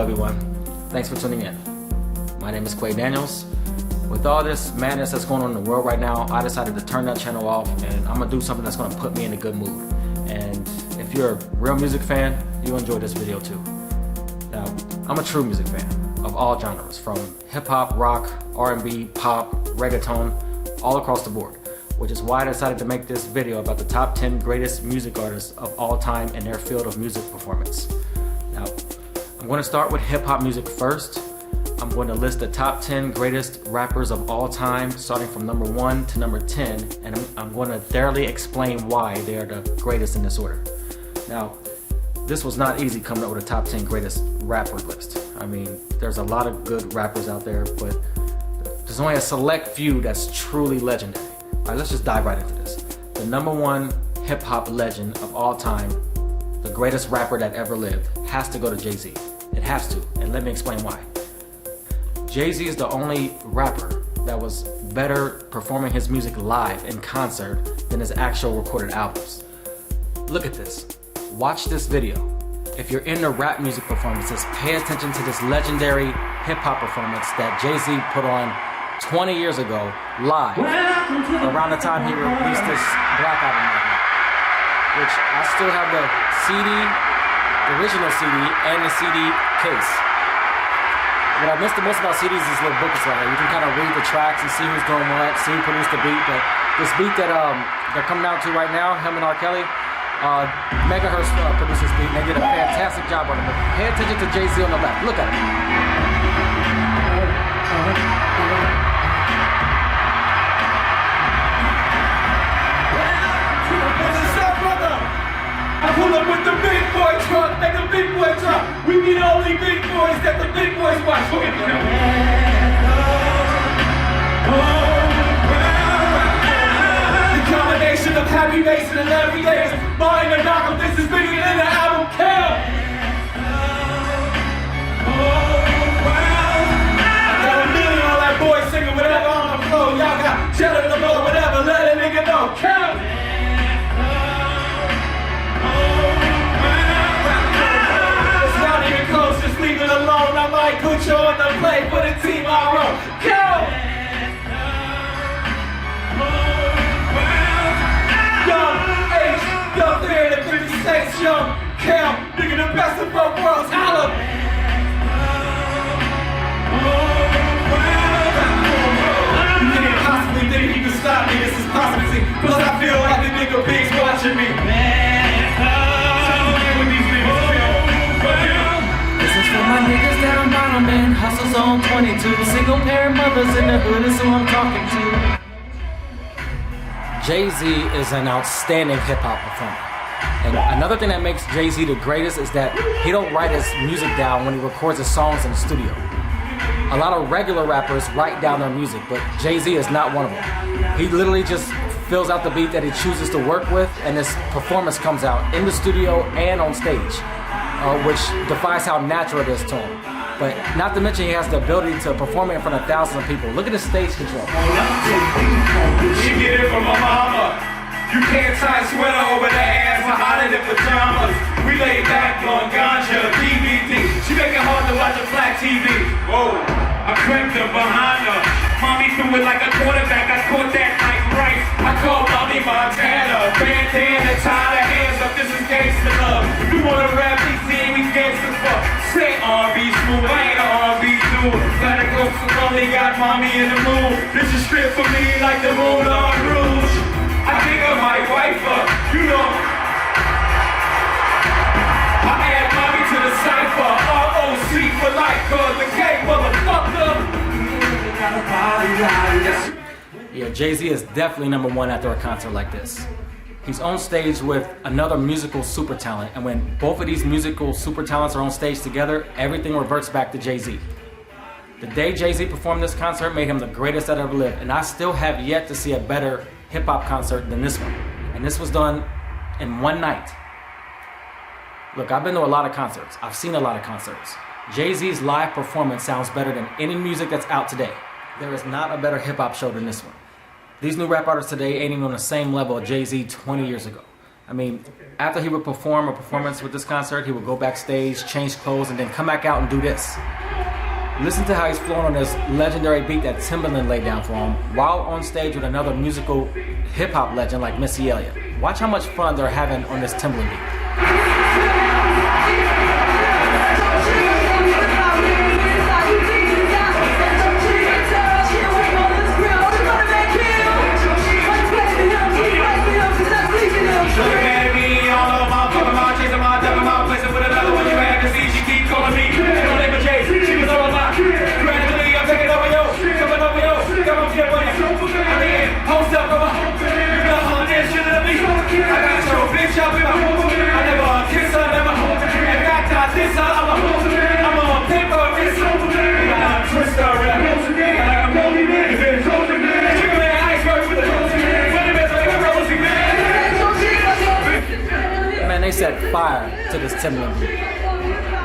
everyone. Thanks for tuning in. My name is Quay Daniels. With all this madness that's going on in the world right now, I decided to turn that channel off and I'm gonna do something that's gonna put me in a good mood. And if you're a real music fan, you'll enjoy this video too. Now, I'm a true music fan of all genres, from hip-hop, rock, R&B, pop, reggaeton, all across the board, which is why I decided to make this video about the top 10 greatest music artists of all time in their field of music performance. Now, I'm going to start with hip-hop music first. I'm going to list the top 10 greatest rappers of all time, starting from number 1 to number 10, and I'm going to thoroughly explain why they are the greatest in this order. Now, this was not easy coming up with a top 10 greatest rappers list. I mean, there's a lot of good rappers out there, but there's only a select few that's truly legendary. All right, let's just dive right into this. The number 1 hip-hop legend of all time, the greatest rapper that ever lived, has to go to JayZ. It has to, and let me explain why. JayZ is the only rapper that was better performing his music live in concert than his actual recorded albums. Look at this. Watch this video. If you're into rap music performances, pay attention to this legendary hip-hop performance that JayZ put on 20 years ago, live, around the time he released this Black Album, which I still have the CD, the original CD, and the CD case. What I miss the most about CDs is little booklets like that. You can kind of read the tracks and see who's doing what, see who produced the beat. But this beat that they're coming out to right now, him and R. Kelly, Megahertz produced this beat, and they did a fantastic job on it. But pay attention to JayZ on the left. Look at it. I pull up with the big boy truck, make a big boy truck. We be the only big boys that the big boys watch. The combination of Happy Mason and Larry Davis, buying the knockoff, this is bigger than the album Kill. I got a million on that boy singing whatever on the floor. Y'all got cheddar in the bowl, whatever, let a nigga know. Kill. Leave it alone, I might put you on the play for the team I wrote. Go! Young H, young there in the 50 states, young Cam, nigga the best of both worlds, holla! You can't possibly think you can stop me, this is possibility. Plus I feel like the nigga Big's watching me. My niggas down bottom and hustles on 22. Single parent mothers in the hood is who I'm talking to. JayZ is an outstanding hip-hop performer. And another thing that makes JayZ the greatest is that he don't write his music down when he records his songs in the studio. A lot of regular rappers write down their music, but JayZ is not one of them. He literally just fills out the beat that he chooses to work with, and his performance comes out in the studio and on stage. Which defies how natural it is to him. But not to mention he has the ability to perform it in front of thousands of people. Look at his stage control. She get it from my mama. You can't tie a sweater over the ass for hotter than pajamas. We lay back on ganja, DVD. She make it hard to watch a flat TV. Whoa, I cranked her behind her. Mommy threw it like a quarterback. I caught that like Rice. I called Mommy Montana. Bandana, tie the hands up. This is gangsta love. You wanna rap these things, we gangsta fuck. Say R&B smooth, I ain't a R&B dude. Gotta go so lonely, got Mommy in the mood. This is straight for me like the Moulin Rouge. I think I might wife her, you know. I add Mommy to the cypher. ROC for life, cause the K motherfucker. Yeah, JayZ is definitely number 1 after a concert like this. He's on stage with another musical super talent, and when both of these musical super talents are on stage together, everything reverts back to JayZ. The day JayZ performed this concert made him the greatest that ever lived, and I still have yet to see a better hip-hop concert than this one. And this was done in one night. Look, I've been to a lot of concerts. I've seen a lot of concerts. JayZ's live performance sounds better than any music that's out today. There is not a better hip-hop show than this one. These new rap artists today ain't even on the same level of JayZ 20 years ago. I mean, after he would perform a performance with this concert, he would go backstage, change clothes, and then come back out and do this. Listen to how he's flowing on this legendary beat that Timbaland laid down for him while on stage with another musical hip-hop legend like Missy Elliott. Watch how much fun they're having on this Timbaland beat. Man, they set fire to this Timbaland beat.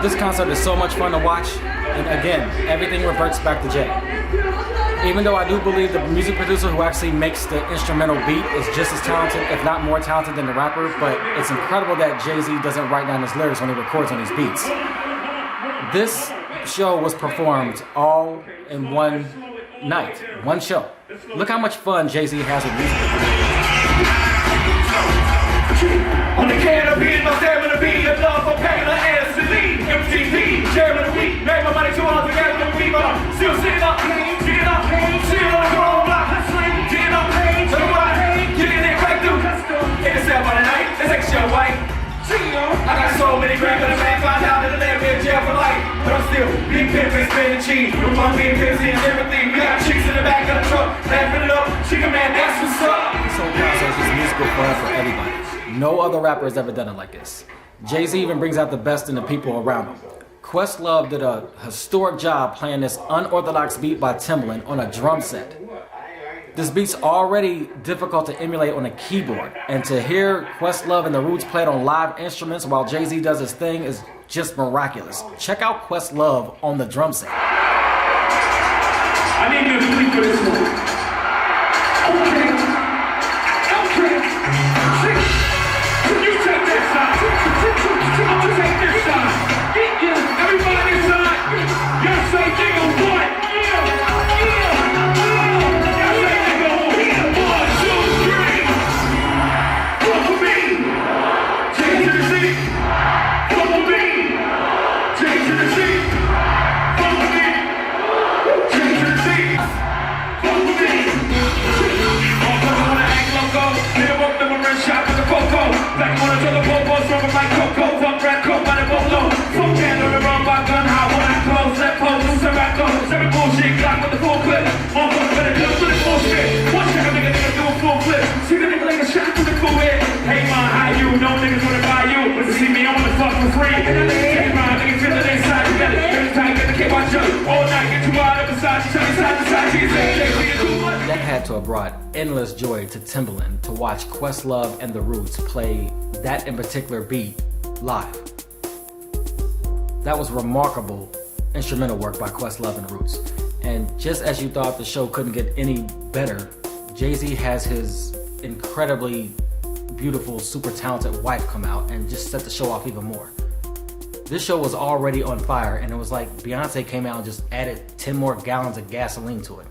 This concert is so much fun to watch, and again, everything reverts back to Jay. Even though I do believe the music producer who actually makes the instrumental beat is just as talented, if not more talented than the rapper, but it's incredible that JayZ doesn't write down his lyrics when he records on these beats. This show was performed all in one night, one show. Look how much fun JayZ has with music. On the canopy, my stamina be a love for paying the ass to lead. MTV, chairman of the week, made my money 2 hours together with people. Still sitting up, sitting on the wrong block. Getting up, so what? Getting it right through. Hit yourself on the night, let's take a show, white. I got so many grand, but a man found out that the land be in jail for life. But I'm still big pimpin', spinning cheese. With one being pissy and everything. We got chicks in the back of the truck, laughing it up. Chicken man, that's what's up. This whole process is musical fun for everybody. No other rapper has ever done it like this. JayZ even brings out the best in the people around him. Questlove did a historic job playing this unorthodox beat by Timbaland on a drum set. This beat's already difficult to emulate on a keyboard, and to hear Questlove and the Roots play it on live instruments while JayZ does his thing is just miraculous. Check out Questlove on the drum set. I need you to sleep for this one. Okay. You take that side. I'm gonna take this side. Everybody inside. Y'all say nigga what? That had to have brought endless joy to Timbaland to watch Questlove and the Roots play that in particular beat live. That was remarkable instrumental work by Questlove and the Roots. And just as you thought the show couldn't get any better, JayZ has his incredibly beautiful, super talented wife come out and just set the show off even more. This show was already on fire, and it was like Beyonce came out and just added 10 more gallons of gasoline to it.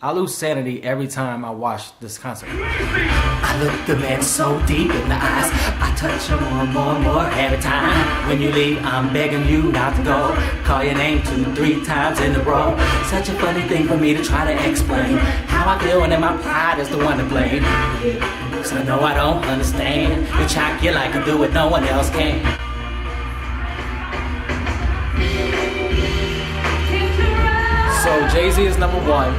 I lose sanity every time I watch this concert. I look the man so deep in the eyes. I touch him more and more every time. When you leave, I'm begging you not to go. Call your name 2-3 times in a row. Such a funny thing for me to try to explain how I feel, and then my pride is the one to blame. Cause I know I don't understand. You chock you like you do what no one else can. So JayZ is number one.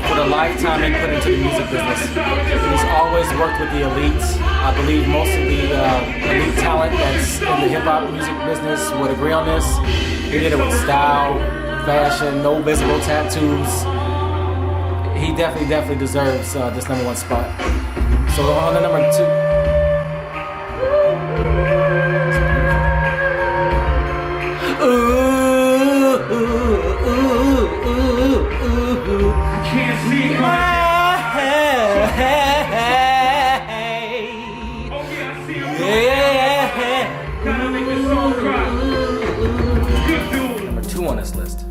For the lifetime he put into the music business. He's always worked with the elites. I believe most of the elite talent that's in the hip-hop music business would agree on this. He did it with style, fashion, no visible tattoos. He definitely deserves this number one spot. So on to number two. gotta make this song cry. Good dude. Number 2 on this list,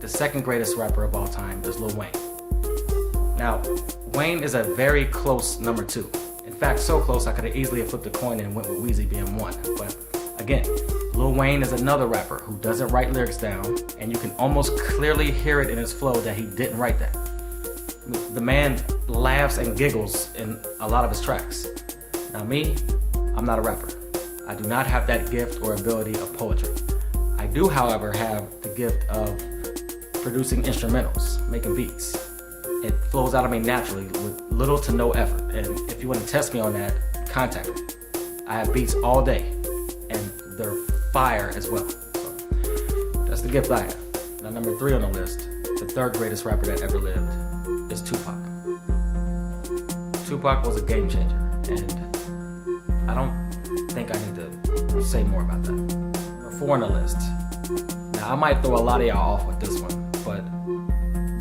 the second greatest rapper of all time is Lil Wayne. Now, Wayne is a very close number 2. In fact, so close I could have easily flipped a coin and went with Weezy being 1. But again, Lil Wayne is another rapper who doesn't write lyrics down, and you can almost clearly hear it in his flow that he didn't write that. The man laughs and giggles in a lot of his tracks. Now me, I'm not a rapper. I do not have that gift or ability of poetry. I do, however, have the gift of producing instrumentals, making beats. It flows out of me naturally with little to no effort. And if you want to test me on that, contact me. I have beats all day, and they're fire as well. So that's the gift I have. Now, number 3 on the list, the third greatest rapper that ever lived, is Tupac. Tupac was a game changer, and I don't think I need to say more about that. Number 4 on the list. Now, I might throw a lot of y'all off with this one, but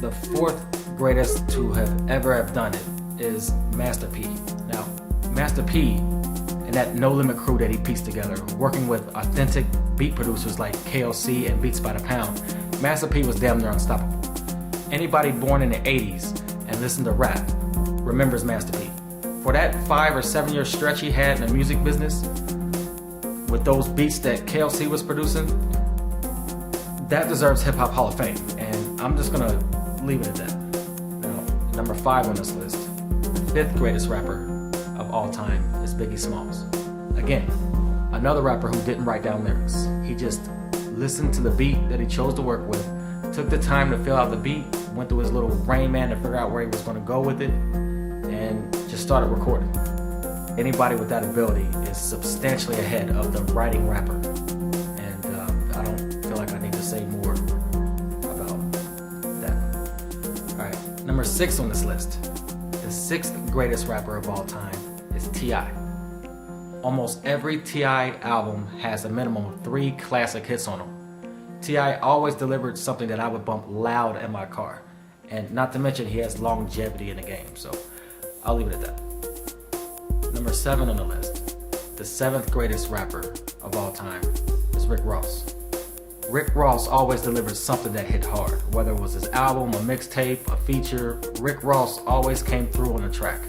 the 4th greatest to have ever done it is Master P. Now, Master P and that No Limit crew that he pieced together, working with authentic beat producers like KLC and Beats by the Pound, Master P was damn near unstoppable. Anybody born in the 80s and listened to rap remembers Master P. For that 5 or 7 year stretch he had in the music business, with those beats that KLC was producing, that deserves Hip Hop Hall of Fame. And I'm just gonna leave it at that. Now, number 5 on this list, the 5th greatest rapper of all time is Biggie Smalls. Again, another rapper who didn't write down lyrics. He just listened to the beat that he chose to work with, took the time to fill out the beat, went through his little Rain Man to figure out where he was gonna go with it, and just started recording. Anybody with that ability is substantially ahead of the writing rapper. And I don't feel like I need to say more about that. Alright, number 6 on this list. The 6th greatest rapper of all time is T.I. Almost every T.I. album has a minimum of 3 classic hits on them. T.I. always delivered something that I would bump loud in my car. And not to mention he has longevity in the game, so I'll leave it at that. Number 7 on the list, the 7th greatest rapper of all time is Rick Ross. Rick Ross always delivered something that hit hard. Whether it was his album, a mixtape, a feature, Rick Ross always came through on a track.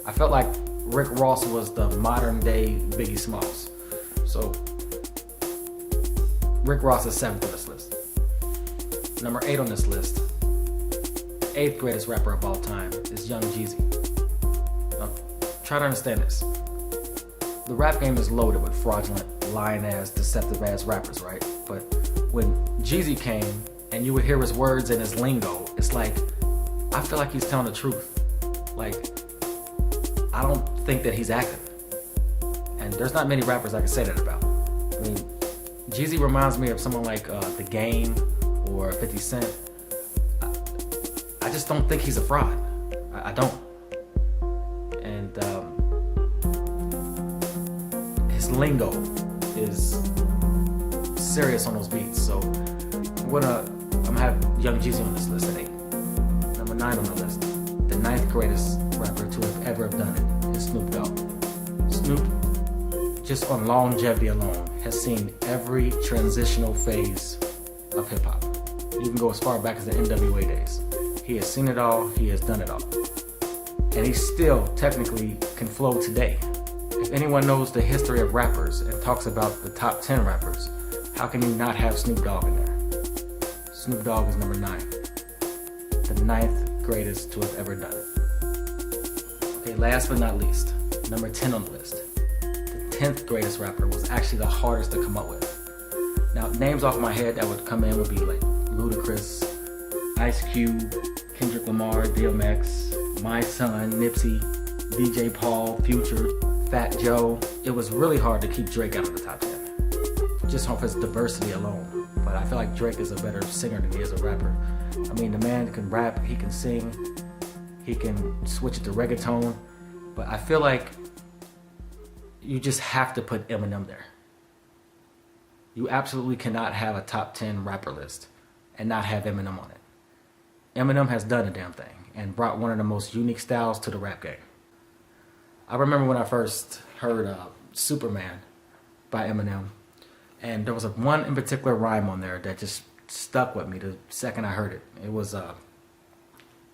I felt like Rick Ross was the modern day Biggie Smalls. So Rick Ross is 7th on this list. Number 8 on this list, the 8th greatest rapper of all time is Young JayZ. Now, try to understand this. The rap game is loaded with fraudulent, lying-ass, deceptive-ass rappers, right? But when JayZ came and you would hear his words and his lingo, it's like, I feel like he's telling the truth. Like, I don't think that he's acting. And there's not many rappers I can say that about. I mean, JayZ reminds me of someone like The Game or 50 Cent. I just don't think he's a fraud. I don't. And his lingo is serious on those beats. So I'm gonna have Young JayZ on this list at 8. Number 9 on the list, the 9th greatest rapper to have ever done it is Snoop Dogg. Snoop, just on longevity alone, has seen every transitional phase of hip hop. You can go as far back as the NWA days. He has seen it all, he has done it all. And he still technically can flow today. If anyone knows the history of rappers and talks about the top 10 rappers, how can you not have Snoop Dogg in there? Snoop Dogg is number 9. The 9th greatest to have ever done it. Okay, last but not least, number 10 on the list. The 10th greatest rapper was actually the hardest to come up with. Now, names off my head that would come in would be like Ludacris, Ice Cube, Kendrick Lamar, DMX, My Son, Nipsey, DJ Paul, Future, Fat Joe. It was really hard to keep Drake out of the top 10, just off his diversity alone. But I feel like Drake is a better singer than he is a rapper. I mean, the man can rap, he can sing, he can switch it to reggaeton, but I feel like you just have to put Eminem there. You absolutely cannot have a top 10 rapper list and not have Eminem on it. Eminem has done a damn thing and brought one of the most unique styles to the rap game. I remember when I first heard Superman, by Eminem. And there was one in particular rhyme on there that just stuck with me the second I heard it. It was,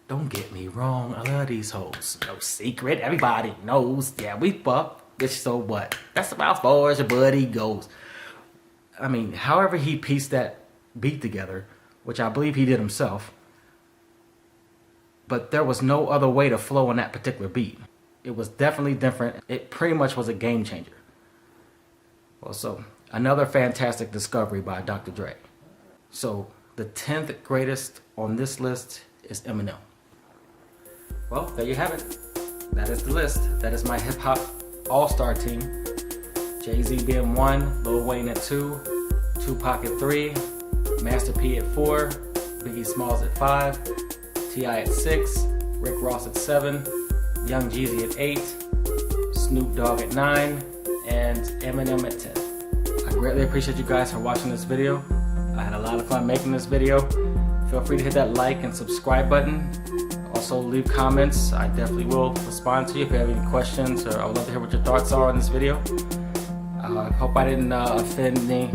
don't get me wrong, I love these hoes. No secret, everybody knows. Yeah, we fuck, bitch, so what? That's about as far as your buddy goes. I mean, however he pieced that beat together, which I believe he did himself, but there was no other way to flow on that particular beat. It was definitely different. It pretty much was a game changer. Well, so another fantastic discovery by Dr. Dre. So the 10th greatest on this list is Eminem. Well, there you have it. That is the list. That is my hip hop all-star team. JayZ being 1, Lil Wayne at 2, Tupac at 3, Master P at 4, Biggie Smalls at 5, T.I. at 6, Rick Ross at 7, Young Jeezy at 8, Snoop Dogg at 9, and Eminem at 10. I greatly appreciate you guys for watching this video. I had a lot of fun making this video. Feel free to hit that like and subscribe button. Also leave comments. I definitely will respond to you if you have any questions, or I would love to hear what your thoughts are on this video. I hope I didn't offend any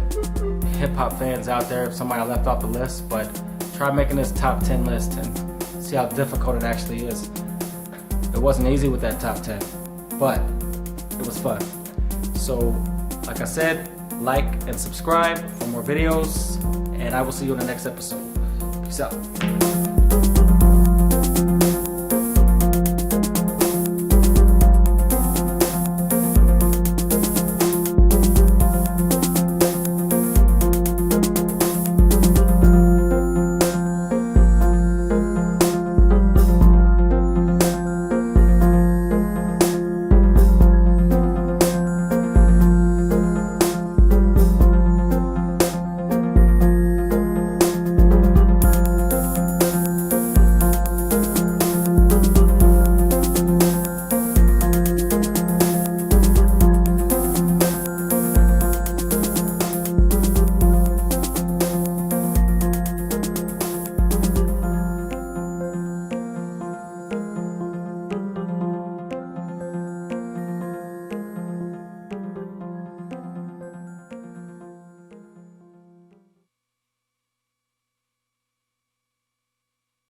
hip-hop fans out there if somebody left off the list, but try making this top 10 list and see how difficult it actually is. It wasn't easy with that top 10, but it was fun. So, like I said, like and subscribe for more videos, and I will see you in the next episode. Peace out.